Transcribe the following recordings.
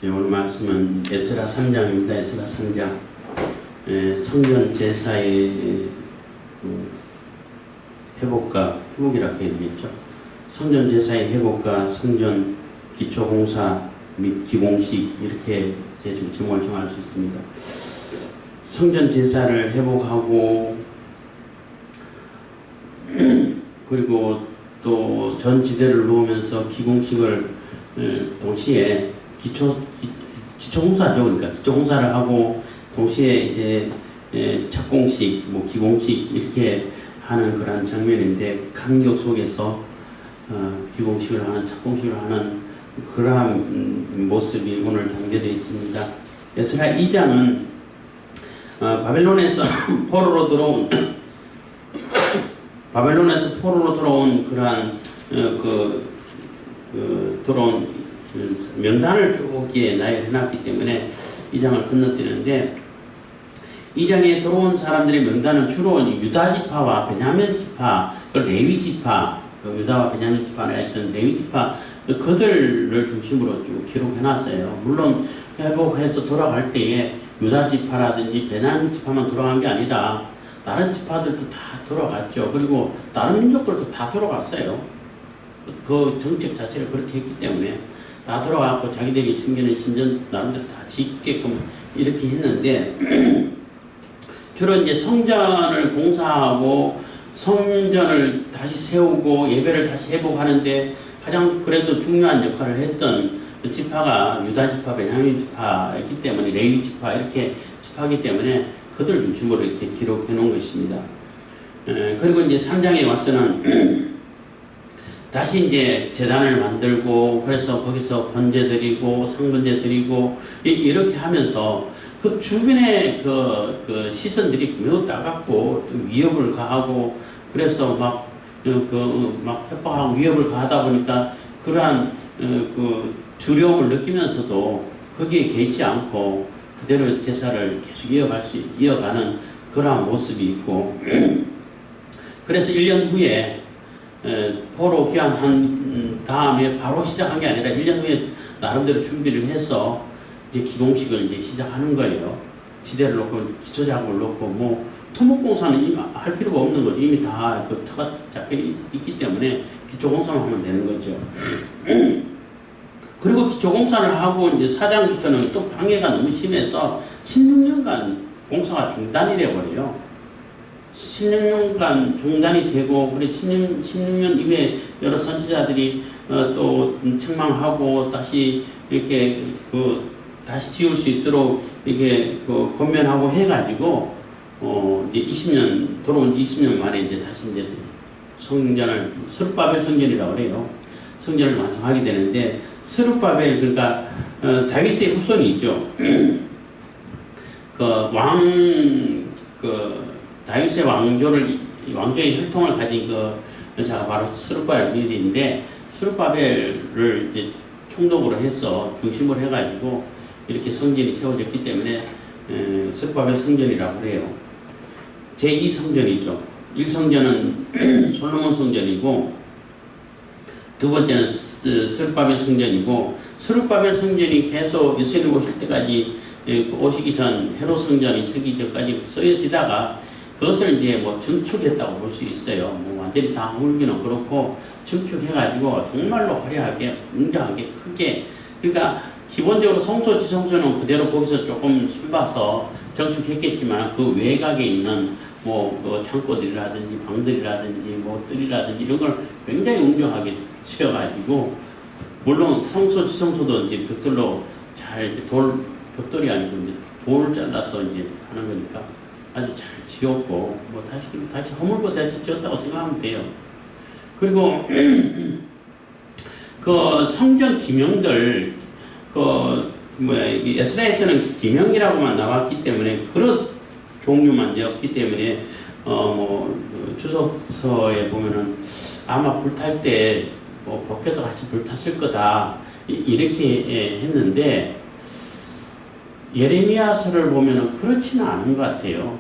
오늘 말씀은 에스라 3장입니다. 에스라 3장. 성전 제사의 회복이라고 해야 되겠죠. 성전 제사의 회복과 성전 기초공사 및 기공식, 이렇게 제목을 정할 수 있습니다. 성전 제사를 회복하고 그리고 또 전 지대를 놓으면서 기공식을 동시에 기초공사죠. 그러니까 기초공사를 하고 동시에 이제 착공식, 기공식 이렇게 하는 그런 장면인데, 간격 속에서 기공식을 하는, 착공식을 하는 그러한 모습이 오늘 담겨져 있습니다. 에스라 2장은 바벨론에서 포로로 들어온 그러한 들어온 명단을 쭉 나열해놨기 때문에 이 장을 건너뛰는데, 이 장에 들어온 사람들의 명단은 주로 유다 지파와 베냐민 지파, 레위 지파, 유다와 베냐민 지파에 했던 레위 지파, 그들을 중심으로 쭉 기록해놨어요. 물론 회복해서 돌아갈 때에 유다 지파라든지 베냐민 지파만 돌아간 게 아니라 다른 지파들도 다 돌아갔죠. 그리고 다른 민족들도 다 돌아갔어요. 그 정책 자체를 그렇게 했기 때문에 다 돌아갔고, 자기들이 숨기는 신전 나름대로 다 짓게끔 이렇게 했는데, 주로 이제 성전을 공사하고 성전을 다시 세우고 예배를 다시 회복하는데 가장 그래도 중요한 역할을 했던 지파가 유다 지파, 베냐민 지파이기 때문에, 레위 지파 이렇게 지파이기 때문에 그들 중심으로 이렇게 기록해 놓은 것입니다. 그리고 이제 3장에 와서는 다시 이제 제단을 만들고, 그래서 거기서 번제 드리고 상번제 드리고 이렇게 하면서 그 주변의 그 시선들이 매우 따갑고 위협을 가하고, 그래서 막 협박하고 위협을 가하다 보니까 그러한 두려움을 느끼면서도 거기에 개의치 않고 그대로 제사를 계속 이어가는 그러한 모습이 있고, 그래서 1년 후에 포로 귀환한 다음에 바로 시작한 게 아니라 1년 후에 나름대로 준비를 해서 이제 기공식을 이제 시작하는 거예요. 지대를 놓고 기초 작업을 놓고, 토목공사는 이미 할 필요가 없는 거죠. 이미 다 터가 잡혀 있기 때문에 기초공사만 하면 되는 거죠. 그리고 기초공사를 하고 이제 4장부터는 또 방해가 너무 심해서 16년간 공사가 중단이 되어버려요. 16년간 중단이 되고, 그래 16년 이후에 여러 선지자들이 또 책망하고 다시 이렇게 다시 지을 수 있도록 이렇게 권면하고 해가지고 이제 돌아온 20년 만에 이제 다시 이제 성전을, 스룹바벨 성전이라고 그래요. 성전을 완성하게 되는데, 스룹바벨, 그러니까 다윗의 후손이 있죠. 다윗의 왕조의 혈통을 가진 여자가 바로 스룹바벨인데, 스룹바벨을 이제 총독으로 해서 중심으로 해가지고 이렇게 성전이 세워졌기 때문에 스룹바벨 성전이라고 해요. 제2성전이죠. 1성전은 솔로몬 성전이고, 두 번째는 스룹바벨 성전이고, 스룹바벨 성전이 계속 예수님 오실 때까지, 오시기 전 헤롯 성전이 서기 전까지 쓰여지다가 그것을 이제 증축했다고 볼 수 있어요. 완전히 다 헐기는 그렇고 증축해가지고 정말로 화려하게, 웅장하게, 크게. 그러니까 기본적으로 성소, 지성소는 그대로 거기서 조금 숨봐서 증축했겠지만, 그 외곽에 있는 그 창고들이라든지 방들이라든지 뜰이라든지 이런 걸 굉장히 웅장하게 치어가지고, 물론 성소, 지성소도 이제 벽돌로 잘 벽돌이 아니고 이제 돌을 잘라서 이제 하는 거니까 아주 잘 지었고, 다시 허물고 다시 지었다고 생각하면 돼요. 그리고 성전 기명들, 에스라에서는 기명이라고만 나왔기 때문에, 그릇 종류만 되었기 때문에 주석서에 보면은 아마 불탈 때 법궤도 같이 불탔을 거다 이렇게 했는데, 예레미야서를 보면은 그렇지는 않은 것 같아요.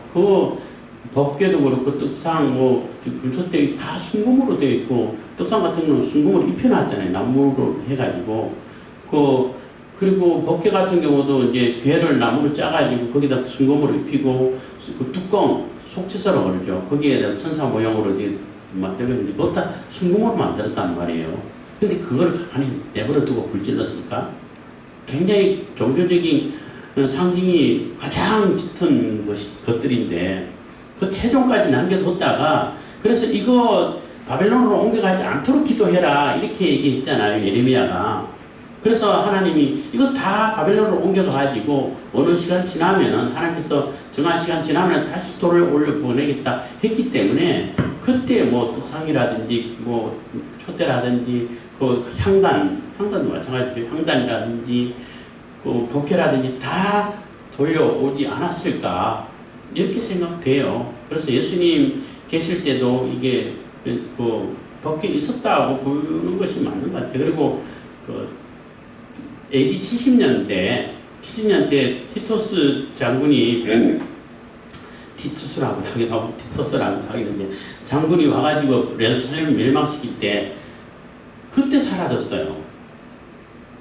법궤도 그렇고 떡상, 금솥대기 다 순금으로 되어 있고, 떡상 같은 경우는 순금으로 입혀놨잖아요. 나무로 해가지고. 그리고 법궤 같은 경우도 이제 궤를 나무로 짜가지고 거기다 순금으로 입히고 그 뚜껑 속채서라고 그러죠. 거기에다 천사 모형으로 이렇게 만들고 있는데 그것 다 순금으로 만들었단 말이에요. 근데 그걸 가만히 내버려 두고 불질렀을까? 굉장히 종교적인 상징이 가장 짙은 것들인데 그 최종까지 남겨뒀다가 그래서 이거 바벨론으로 옮겨가지 않도록 기도해라 이렇게 얘기했잖아요. 예레미야가. 그래서 하나님이 이거 다 바벨론으로 옮겨가지고 어느 시간 지나면은 하나님께서 정한 시간 지나면 다시 돌을 올려 보내겠다 했기 때문에 그때 뭐 떡상이라든지 뭐 촛대라든지 그 향단도 마찬가지죠. 향단이라든지 그 법궤라든지 다 돌려오지 않았을까 이렇게 생각돼요. 그래서 예수님 계실 때도 이게 그 법궤 있었다고 보는 것이 맞는 것 같아요. 그리고 그 AD 70년대 티토스 장군이 티투스라고 하기는데 장군이 와가지고 예루살렘을 멸망시킬 때 그때 사라졌어요.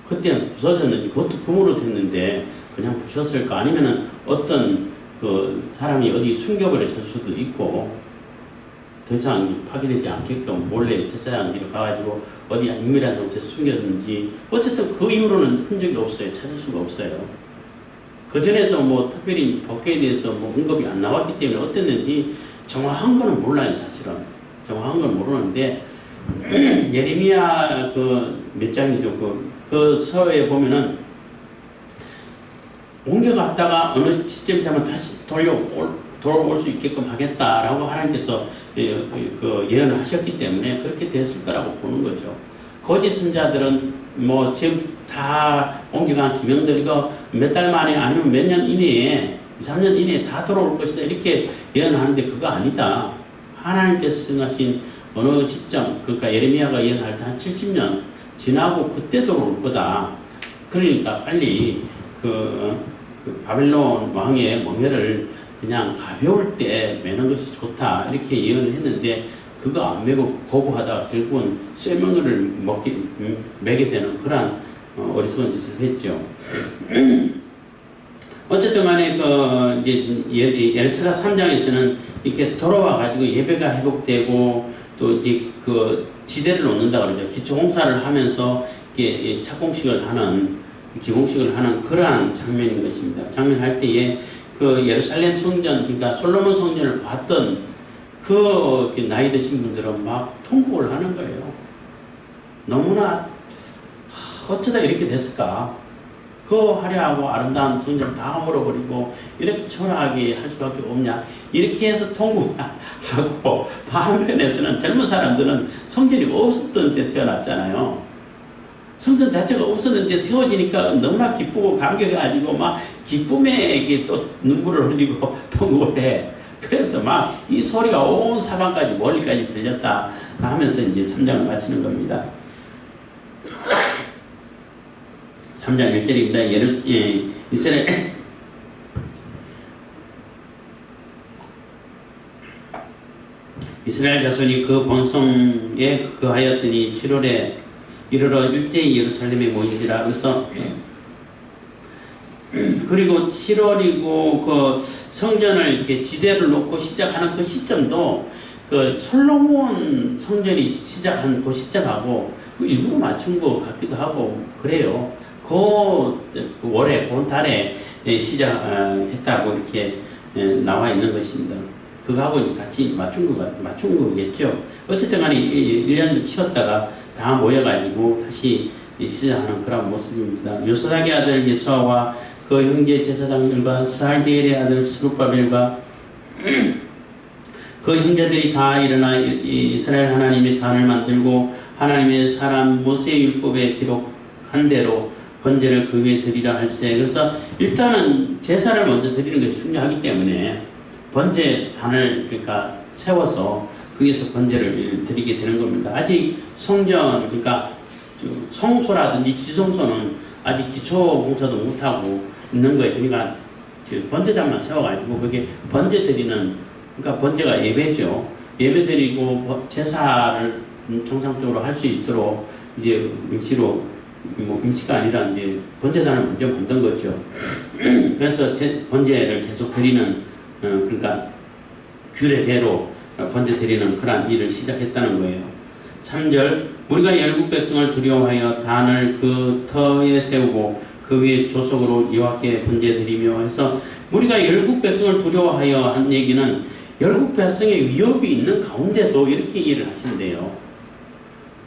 그때는 부서졌는지 그것도 금으로 됐는데 그냥 부셨을까 아니면은 어떤 그 사람이 어디 숨겨버렸을 수도 있고 더 이상 파괴되지 않게끔 몰래 제사장들이 가가지고 어디 인밀한 곳에 숨겼는지 어쨌든 그 이후로는 흔적이 없어요. 찾을 수가 없어요. 그전에도 뭐 특별히 법궤에 대해서 뭐 언급이 안 나왔기 때문에 어땠는지 정확한 거는 몰라요. 사실은 정확한 건 모르는데 예레미야 그 몇 장이죠. 그 서에 보면은 옮겨갔다가 어느 시점 되면 다시 돌아올 수 있게끔 하겠다라고 하나님께서 그 예언을 하셨기 때문에 그렇게 됐을 거라고 보는 거죠. 거짓 선자들은 뭐 지금 다 옮겨간 기명들 이거 몇 달 만에 아니면 몇 년 이내에 2, 3년 이내에 다 돌아올 것이다 이렇게 예언하는데 그거 아니다. 하나님께서 승하신 어느 시점 그러니까 예레미야가 예언할 때 한 70년 지나고 그때 돌아올 거다. 그러니까 빨리 그 바벨론 왕의 멍에를 그냥 가벼울 때 매는 것이 좋다 이렇게 예언을 했는데 그거 안 매고 고고하다가 결국은 쇠멍을 매게 되는 그런 어리석은 짓을 했죠. 어쨌든 간에 그 이제 엘스라 3장에서는 이렇게 돌아와 가지고 예배가 회복되고 또 이제 그 지대를 놓는다 그러죠. 기초공사를 하면서 이게 착공식을 하는 기공식을 하는 그러한 장면인 것입니다. 장면할 때에 그 예루살렘 성전 그러니까 솔로몬 성전을 봤던 그 나이 드신 분들은 막 통곡을 하는 거예요. 너무나 어쩌다 이렇게 됐을까? 그 화려하고 아름다운 성전 다 물어버리고 이렇게 초라하게 할 수밖에 없냐 이렇게 해서 통곡하고 또 한편에서는 젊은 사람들은 성전이 없었던 때 태어났잖아요. 성전 자체가 없었는데 세워지니까 너무나 기쁘고 감격해가지고 막 기쁨에 또 눈물을 흘리고 통곡을 해. 그래서 막 이 소리가 온 사방까지 멀리까지 들렸다 하면서 이제 3장을 마치는 겁니다. 3장 1절입니다. 이스라엘 자손이 그 본성에 그하였더니 7월에 이르러 일제히 예루살렘에 모이니라. 그래서 그리고 7월이고 그 성전을 이렇게 지대를 놓고 시작하는 그 시점도 그 솔로몬 성전이 시작한 그 시점하고 그 일부러 맞춘 것 같기도 하고 그래요. 그 월에, 그 달에 시작했다고 이렇게 나와 있는 것입니다. 그거하고 같이 맞춘 거겠죠. 어쨌든 간에 1년 키웠다가 다 모여가지고 다시 시작하는 그런 모습입니다. 요사닥의 아들 예수아와 그 형제 제사장들과 살디엘의 아들 스룹바벨과 그 형제들이 다 일어나 이스라엘 하나님의 단을 만들고 하나님의 사람 모세의 율법에 기록한 대로 번제를 그 위에 드리라 할세. 그래서 일단은 제사를 먼저 드리는 것이 중요하기 때문에 번제단을 그러니까 세워서 거기서 번제를 드리게 되는 겁니다. 아직 성전 그러니까 성소라든지 지성소는 아직 기초 공사도 못하고 있는 거예요. 그러니까 번제단만 세워가지고 그게 번제 드리는 그러니까 번제가 예배죠. 예배 드리고 제사를 정상적으로 할 수 있도록 이제 임시로 뭐 임시가 아니라 이제 번제단을 먼저 만든 거죠. 그래서 번제를 계속 드리는 그러니까 규례대로 번제 드리는 그런 일을 시작했다는 거예요. 3절 우리가 열국 백성을 두려워하여 단을 그 터에 세우고 그 위에 조석으로 여호와께 번제 드리며 해서 우리가 열국 백성을 두려워하여 한 얘기는 열국 백성의 위협이 있는 가운데도 이렇게 일을 하신대요.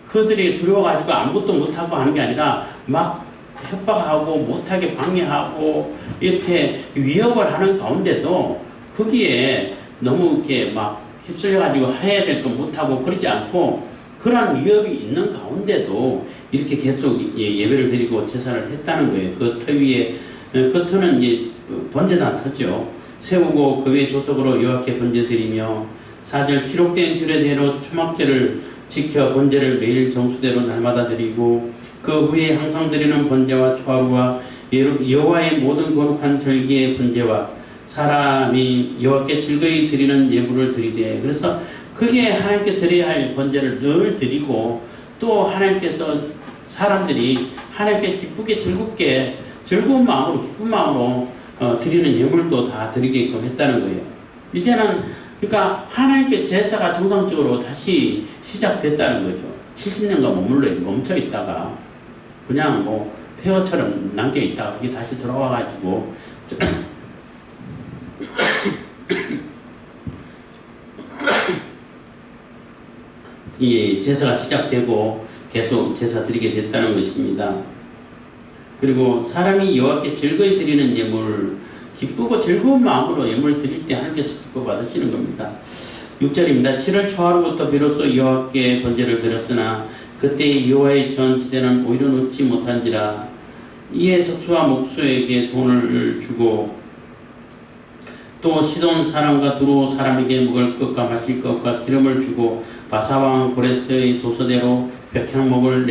그들이 두려워가지고 아무것도 못하고 하는 게 아니라 막 협박하고 못하게 방해하고 이렇게 위협을 하는 가운데도 거기에 너무 이렇게 막 휩쓸려가지고 해야 될 거 못하고 그러지 않고 그러한 위협이 있는 가운데도 이렇게 계속 예배를 드리고 제사를 했다는 거예요. 그 터 위에, 그 터는 이제 번제단 터죠. 세우고 그 위에 조석으로 여호와께 번제 드리며 4절 기록된 규례대로 초막절을 지켜 번제를 매일 정수대로 날마다 드리고 그 후에 항상 드리는 번제와 초하루와 여호와의 모든 거룩한 절기의 번제와 사람이 여호와께 즐거이 드리는 예물을 드리되 그래서 그게 하나님께 드려야 할 번제를 늘 드리고 또 하나님께서 사람들이 하나님께 기쁘게 즐겁게 즐거운 마음으로 기쁜 마음으로 드리는 예물도 다 드리게끔 했다는 거예요. 이제는 그러니까 하나님께 제사가 정상적으로 다시 시작됐다는 거죠. 70년간 멈춰 있다가 그냥 뭐 폐허처럼 남겨 있다가 이게 다시 돌아와가지고 이 제사가 시작되고 계속 제사 드리게 됐다는 것입니다. 그리고 사람이 여호와께 즐거이 드리는 예물, 기쁘고 즐거운 마음으로 예물을 드릴 때 하나님께서 기뻐 받으시는 겁니다. 6절입니다. 7월 초하루부터 비로소 여호와께 번제를 드렸으나 그때 여호와의 전지대는 오히려 놓지 못한지라. 이에 석수와 목수에게 돈을 주고 또 시돈 사람과 두로 사람에게 먹을 것과 마실 것과 기름을 주고 바사왕 고레스의 조서대로 백향목을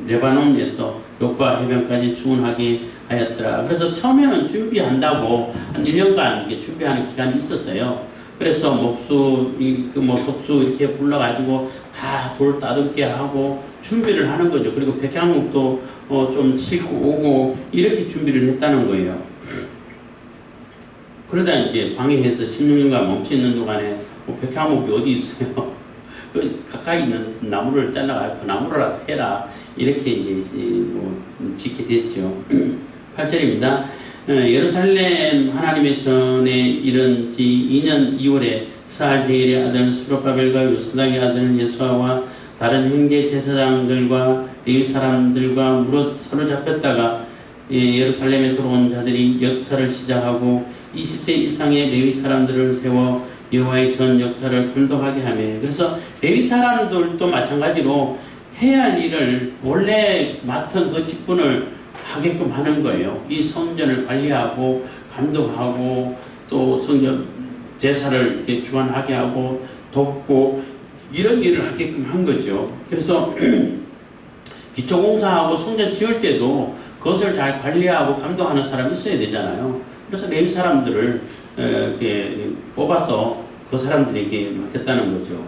레바논에서 요파 해변까지 수운하게 하였더라. 그래서 처음에는 준비한다고 한 1년간 이렇게 준비하는 기간이 있었어요. 그래서 목수, 석수 이렇게 불러가지고 다 돌 따듬게 하고 준비를 하는 거죠. 그리고 백향목도 좀 싣고 오고 이렇게 준비를 했다는 거예요. 그러다 이제 방해해서 16년간 멈춰 있는 동안에 백향목이 어디 있어요? 그 가까이 있는 나무를 잘라가 그 나무를 해라 이렇게 이제 짓게 됐죠. 8절입니다. 예루살렘 하나님의 전에 이른 지 2년 2월에 스알제일의 아들 스룹바벨과 요사닥의 아들 예수아와 다른 형제 제사장들과 레위 사람들과 무릇 사로잡혔다가 예루살렘에 들어온 자들이 역사를 시작하고 20세 이상의 레위 사람들을 세워 여호와의 전 역사를 감독하게 하며 그래서 레위 사람들도 마찬가지로 해야 할 일을 원래 맡은 그 직분을 하게끔 하는 거예요. 이 성전을 관리하고 감독하고 또 성전 제사를 이렇게 주관하게 하고 돕고 이런 일을 하게끔 한 거죠. 그래서 기초공사하고 성전 지을 때도 그것을 잘 관리하고 감독하는 사람이 있어야 되잖아요. 그래서 레위 사람들을 이렇게 뽑아서 그 사람들에게 맡겼다는 거죠.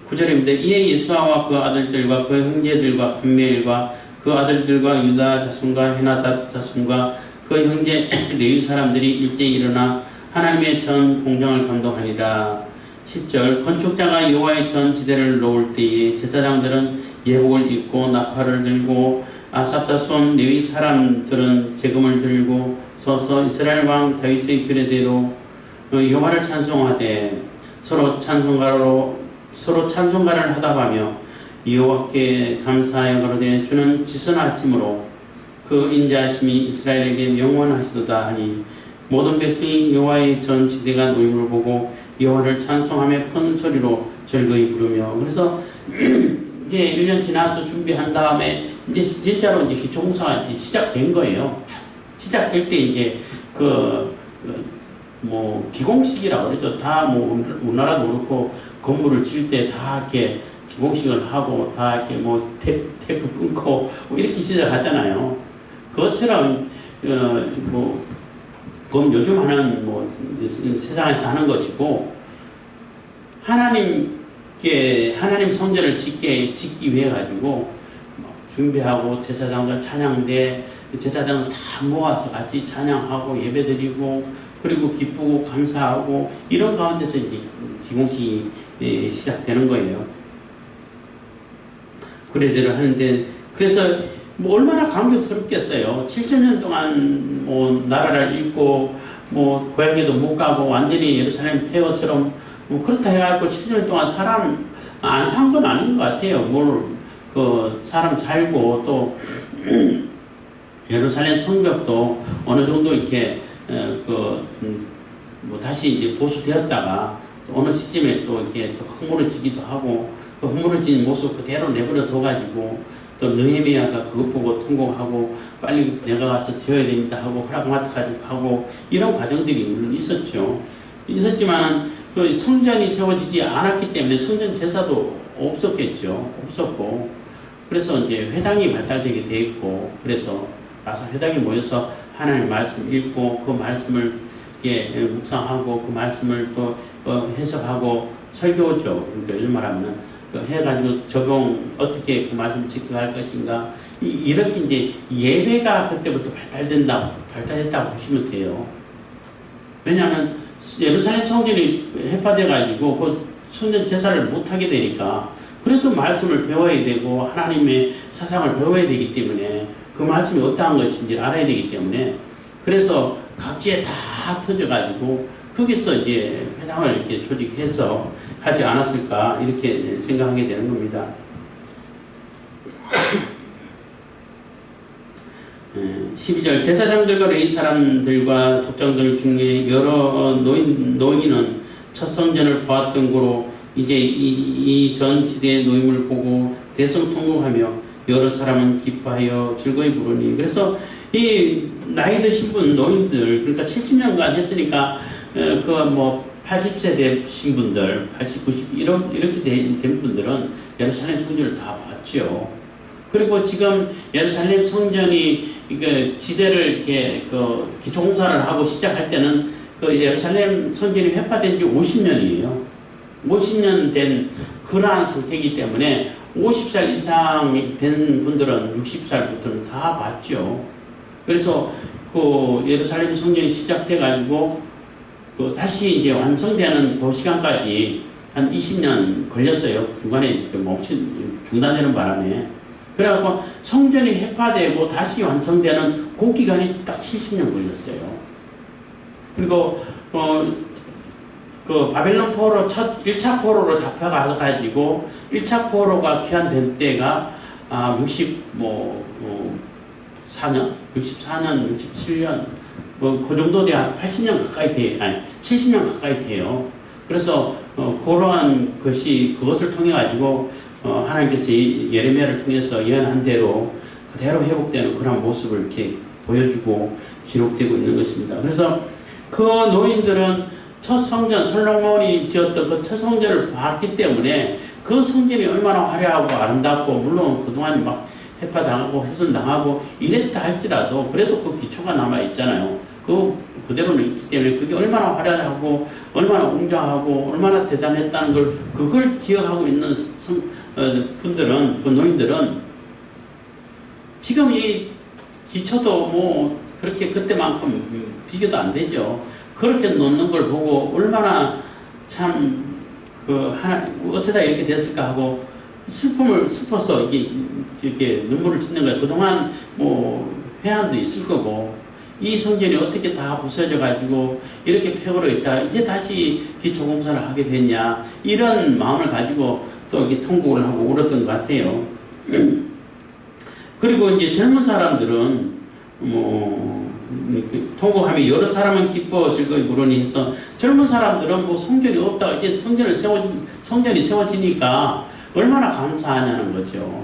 9절입니다. 이에 예수아와 그 아들들과 그 형제들과 감메엘과 그 아들들과 유다 자손과 헤나닷 자손과 그 형제 레위 사람들이 일제히 일어나 하나님의 전 공장을 감독하니라. 10절 건축자가 여호와의 전 지대를 놓을 때에 제사장들은 예복을 입고 나팔을 들고 아삽 자손 레위 사람들은 재금을 들고 서서 이스라엘 왕 다윗의 규례대로 여호와를 찬송하되 서로 찬송가를 하다하며 여호와께 감사하여 가로되 주는 지선하심으로 그 인자하심이 이스라엘에게 영원하시도다 하니 모든 백성이 여호와의 전 지대가 놓임을 보고 여호와를 찬송하며 큰 소리로 즐거이 부르며 그래서 이제 1년 지나서 준비한 다음에 이제 진짜로 이제 기초공사가 이제 시작된 거예요. 시작될 때 이제 뭐 기공식이라고 그러죠. 다 뭐 우리나라도 그렇고 건물을 지을 때 다 이렇게 기공식을 하고 다 이렇게 뭐 테이프 끊고 뭐 이렇게 시작하잖아요. 그것처럼 그럼 요즘 하는 뭐 세상에서 하는 것이고 하나님 성전을 짓기 위해 가지고 준비하고 제사장들 찬양대 제사장들 다 모아서 같이 찬양하고 예배드리고 그리고 기쁘고 감사하고 이런 가운데서 이제 기공식이 시작되는 거예요. 그래대로 하는데 그래서 뭐 얼마나 감격스럽겠어요. 7,000년 동안 뭐 나라를 잃고 뭐 고향에도 못 가고 완전히 예루살렘 폐허처럼 뭐 그렇다 해가지고 7년 동안 사람 안 산 건 아닌 것 같아요. 뭘 그 사람 살고 또 예루살렘 성벽도 어느 정도 이렇게 뭐 다시 이제 보수되었다가 또 어느 시점에 또 이렇게 또 허물어지기도 하고 그 허물어진 모습 그대로 내버려 둬가지고 또 느헤미야가 그것 보고 통곡하고 빨리 내가 가서 지어야 됩니다 하고 허락 맡아가지고 하고 이런 과정들이 물론 있었죠. 있었지만 그 성전이 세워지지 않았기 때문에 성전 제사도 없었고 그래서 이제 회당이 발달되게 돼 있고 그래서 가서 회당에 모여서 하나님의 말씀 읽고 그 말씀을 이렇게 묵상하고 그 말씀을 또 해석하고 설교죠. 그러니까 요즘 말하면 해가지고 적용 어떻게 그 말씀을 지켜갈 것인가 이렇게 이제 예배가 그때부터 발달했다고 보시면 돼요. 왜냐하면 예루살렘 성전이 해파돼가지고 그 성전 제사를 못하게 되니까 그래도 말씀을 배워야 되고 하나님의 사상을 배워야 되기 때문에 그 말씀이 어떠한 것인지 알아야 되기 때문에 그래서 각지에 다 터져가지고 거기서 이제 회당을 이렇게 조직해서 하지 않았을까 이렇게 생각하게 되는 겁니다. 12절 제사장들과 레위 사람들과 족장들 중에 여러 노인은 첫 성전을 보았던 고로 이제 이 전 지대의 노임을 보고 대성통곡하며 여러 사람은 기뻐하여 즐거이 부르니 그래서 이 나이 드신 분 노인들 그러니까 70년간 했으니까 그 뭐 80세 되신 분들 80, 90 이렇게 된 분들은 예루살렘 성전을 다 봤죠. 그리고 지금 예루살렘 성전이 그 지대를 이렇게 그 기초공사를 하고 시작할 때는 그 예루살렘 성전이 회파된 지 50년이에요. 50년 된 그러한 상태이기 때문에 50살 이상 된 분들은 60살부터는 다 봤죠. 그래서 그 예루살렘 성전이 시작돼 가지고 그 다시 이제 완성되는 그 시간까지 한 20년 걸렸어요. 중간에 중단되는 바람에. 그래갖고 성전이 해파되고 다시 완성되는 그 기간이 딱 70년 걸렸어요. 그리고 그 바벨론 포로 1차 포로로 잡혀가지고 1차 포로가 귀환된 때가 64년, 67년 그 정도 돼야 80년 가까이 돼, 아니 70년 가까이 돼요. 그래서 그러한 것이 그것을 통해 가지고 하나님께서 예레미야를 통해서 예언한 대로 그대로 회복되는 그런 모습을 이렇게 보여주고 기록되고 있는 것입니다. 그래서 그 노인들은 첫 성전, 솔로몬이 지었던 그 첫 성전을 봤기 때문에 그 성전이 얼마나 화려하고 아름답고 물론 그동안 막 해파당하고 훼손당하고 이랬다 할지라도 그래도 그 기초가 남아있잖아요. 그대로는 있기 때문에 그게 얼마나 화려하고 얼마나 웅장하고 얼마나 대단했다는 걸 그걸 기억하고 있는 분들은 그 노인들은 지금 이 기초도 뭐 그렇게 그때만큼 비교도 안 되죠. 그렇게 놓는 걸 보고 얼마나 참 어쩌다 이렇게 됐을까 하고 슬퍼서 이렇게 눈물을 짓는 거예요. 그동안 뭐 회한도 있을 거고 이 성전이 어떻게 다 부서져 가지고 이렇게 폐허로 있다 이제 다시 기초공사를 하게 됐냐 이런 마음을 가지고 또 이렇게 통곡을 하고 울었던 것 같아요. 그리고 이제 젊은 사람들은 통곡하며 여러 사람은 기뻐 즐거이 부르니 해서 젊은 사람들은 뭐 성전이 없다 이제 성전이 세워지니까 얼마나 감사하냐는 거죠.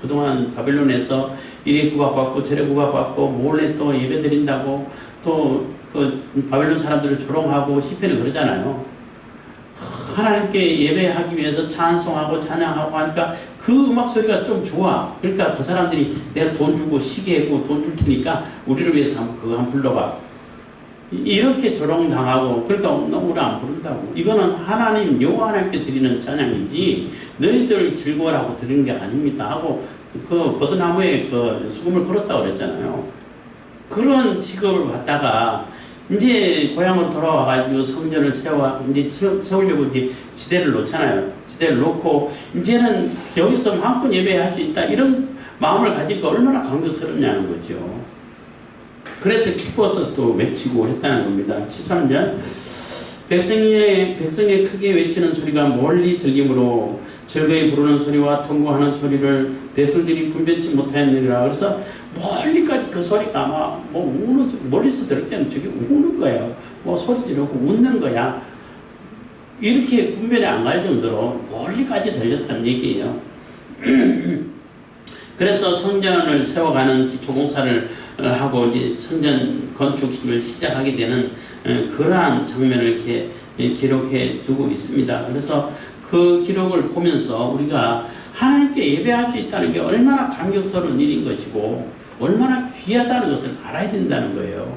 그동안 바벨론에서 이래 구박받고 저래 구박받고 몰래 또 예배 드린다고 또 그 바벨론 사람들을 조롱하고 시편에 그러잖아요. 하나님께 예배하기 위해서 찬송하고 찬양하고 하니까 그 음악 소리가 좀 좋아. 그러니까 그 사람들이 내가 돈 주고 시계고 돈 줄 테니까 우리를 위해서 그거 한번 불러봐. 이렇게 조롱당하고 그러니까 우리 안 부른다고. 이거는 하나님 여호와 하나님께 드리는 찬양이지 너희들 즐거워라고 드리는 게 아닙니다 하고 그 버드나무에 그 수금을 걸었다고 그랬잖아요. 그런 직업을 받다가 이제 고향으로 돌아와가지고 성전을 이제 세우려고 이제 지대를 놓잖아요. 지대를 놓고 이제는 여기서 마음껏 예배할 수 있다 이런 마음을 가지니까 얼마나 감격스럽냐는 거죠. 그래서 기뻐서 또 외치고 했다는 겁니다. 13절 백성이 크게 외치는 소리가 멀리 들리므로 즐거이 부르는 소리와 통곡하는 소리를 백성들이 분별치 못하였느니라. 그래서 멀리까지 그 소리가 막 뭐 우는, 멀리서 들을 때는 저게 우는 거야. 뭐 소리 지르고 웃는 거야. 이렇게 분별이 안 갈 정도로 멀리까지 들렸다는 얘기예요. 그래서 성전을 세워가는 기초공사를 하고 이제 성전 건축을 시작하게 되는 그러한 장면을 이렇게 기록해 두고 있습니다. 그래서 그 기록을 보면서 우리가 하나님께 예배할 수 있다는 게 얼마나 감격스러운 일인 것이고 얼마나 귀하다는 것을 알아야 된다는 거예요.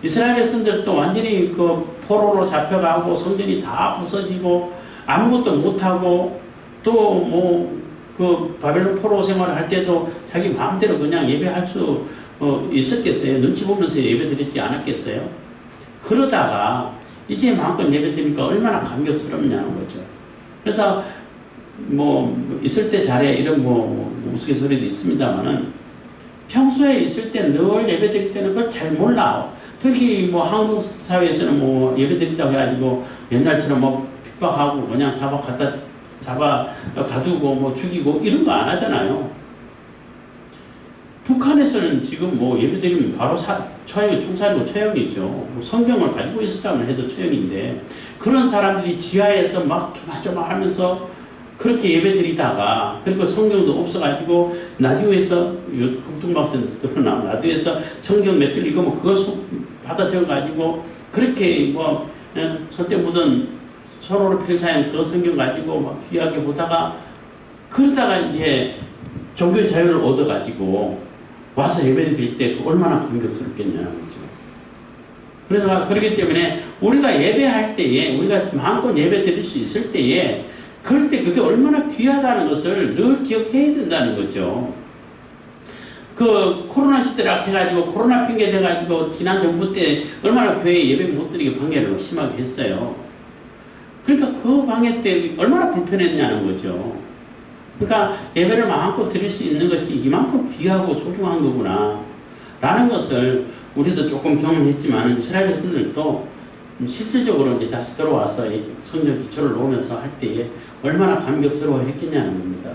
이스라엘 백성들도 완전히 그 포로로 잡혀가고 성전이 다 부서지고 아무것도 못하고 또 뭐 그 바벨론 포로 생활을 할 때도 자기 마음대로 그냥 예배할 수 있었겠어요? 눈치 보면서 예배 드리지 않았겠어요? 그러다가 이제 마음껏 예배 드리니까 얼마나 감격스럽냐는 거죠. 그래서 뭐 있을 때 잘해 이런 뭐 우스갯소리도 있습니다만은 평소에 있을 때 늘 예배 드릴 때는 그걸 잘 몰라. 특히 뭐 한국 사회에서는 뭐 예배 드린다고 해가지고 옛날처럼 뭐 핍박하고 그냥 잡아 가두고 뭐 죽이고 이런 거 안 하잖아요. 북한에서는 지금 뭐 예배 드리면 바로 처형이 총살이고 처형이죠. 뭐 성경을 가지고 있었다면 해도 처형인데 그런 사람들이 지하에서 막 조마조마하면서 그렇게 예배 드리다가 그리고 성경도 없어가지고 라디오에서 금통박사에서 드러나 라디오에서 성경 몇 줄 읽으면 그걸 받아 적어가지고 그렇게 뭐 손때 묻은 서로를 필사한 그 성경 가지고 막 귀하게 보다가 그러다가 이제 종교 자유를 얻어가지고 와서 예배 드릴 때 얼마나 감격스럽겠냐는 거죠. 그래서 그렇기 때문에 우리가 예배할 때에 우리가 마음껏 예배 드릴 수 있을 때에 그럴 때 그게 얼마나 귀하다는 것을 늘 기억해야 된다는 거죠. 그 코로나 시대라 해가지고 코로나 핑계 대가지고 지난 정부 때 얼마나 교회에 예배 못 드리게 방해를 심하게 했어요. 그러니까 그 방해 때 얼마나 불편했냐는 거죠. 그러니까 예배를 마음껏 드릴 수 있는 것이 이만큼 귀하고 소중한 거구나 라는 것을 우리도 조금 경험했지만 이스라엘 백성들도 실질적으로 이제 다시 들어와서 성전 기초를 놓으면서 할 때에 얼마나 감격스러워 했겠냐는 겁니다.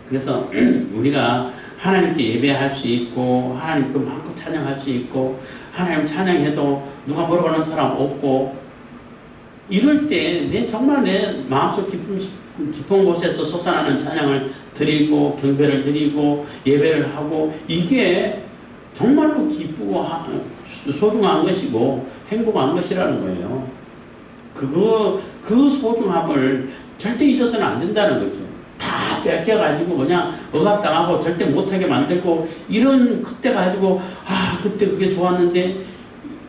그래서 우리가 하나님께 예배할 수 있고 하나님께 마음껏 찬양할 수 있고 하나님 찬양해도 누가 뭐라고 하는 사람 없고 이럴 때 정말 내 마음속 깊은 곳에서 솟아나는 찬양을 드리고 경배를 드리고 예배를 하고 이게 정말로 기쁘고 소중한 것이고 행복한 것이라는 거예요. 그 소중함을 절대 잊어서는 안 된다는 거죠. 다 뺏겨가지고 그냥 억압당하고 절대 못하게 만들고 이런 그때 가지고 그때 그게 좋았는데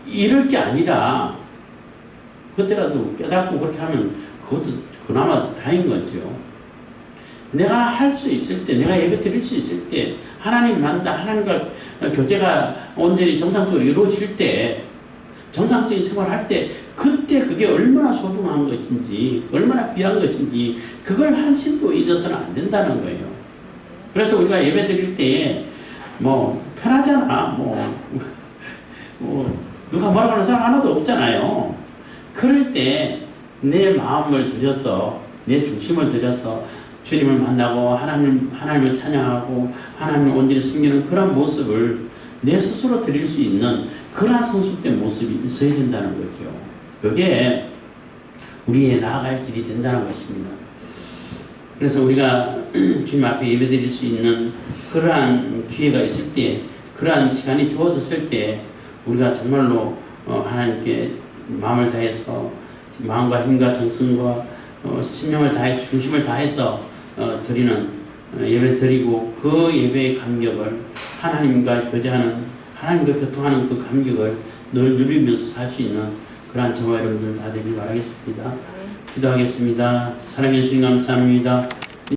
이럴 게 아니라 그때라도 깨닫고 그렇게 하면 그것도 그나마 다행인 거죠. 내가 할 수 있을 때, 내가 예배 드릴 수 있을 때, 하나님 만나 하나님과 교제가 온전히 정상적으로 이루어질 때, 정상적인 생활을 할 때, 그때 그게 얼마나 소중한 것인지, 얼마나 귀한 것인지, 그걸 한심도 잊어서는 안 된다는 거예요. 그래서 우리가 예배 드릴 때, 뭐, 편하잖아. 누가 뭐라고 하는 사람 하나도 없잖아요. 그럴 때, 내 마음을 들여서, 내 중심을 들여서, 주님을 만나고 하나님을 찬양하고 하나님을 온전히 섬기는 그런 모습을 내 스스로 드릴 수 있는 그러한 성숙된 모습이 있어야 된다는 거죠. 그게 우리의 나아갈 길이 된다는 것입니다. 그래서 우리가 주님 앞에 예배드릴 수 있는 그러한 기회가 있을 때, 그러한 시간이 주어졌을 때 우리가 정말로 하나님께 마음을 다해서 마음과 힘과 정성과 신명을 다해서 중심을 다해서 드리는 예배 드리고 그 예배의 감격을 하나님과 교제하는 하나님과 교통하는 그 감격을 늘 누리면서 살 수 있는 그러한 저와 여러분들 다 되길 바라겠습니다. 기도하겠습니다. 사랑해 주님 감사합니다.